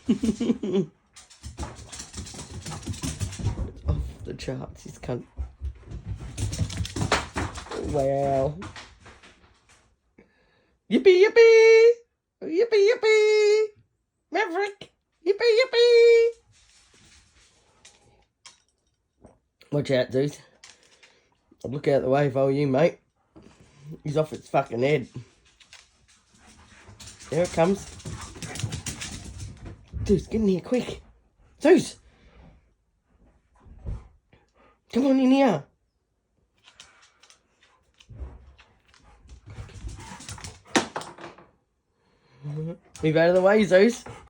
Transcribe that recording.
Off the charts, this cunt. Wow. Yippee, yippee! Yippee, yippee! Maverick! Yippee, yippee! Watch out, dude. I'll look out the way if I were you, mate. He's off its fucking head. There it comes. Zeus, get in here, quick. Zeus! Come on in here. Move out of the way, Zeus.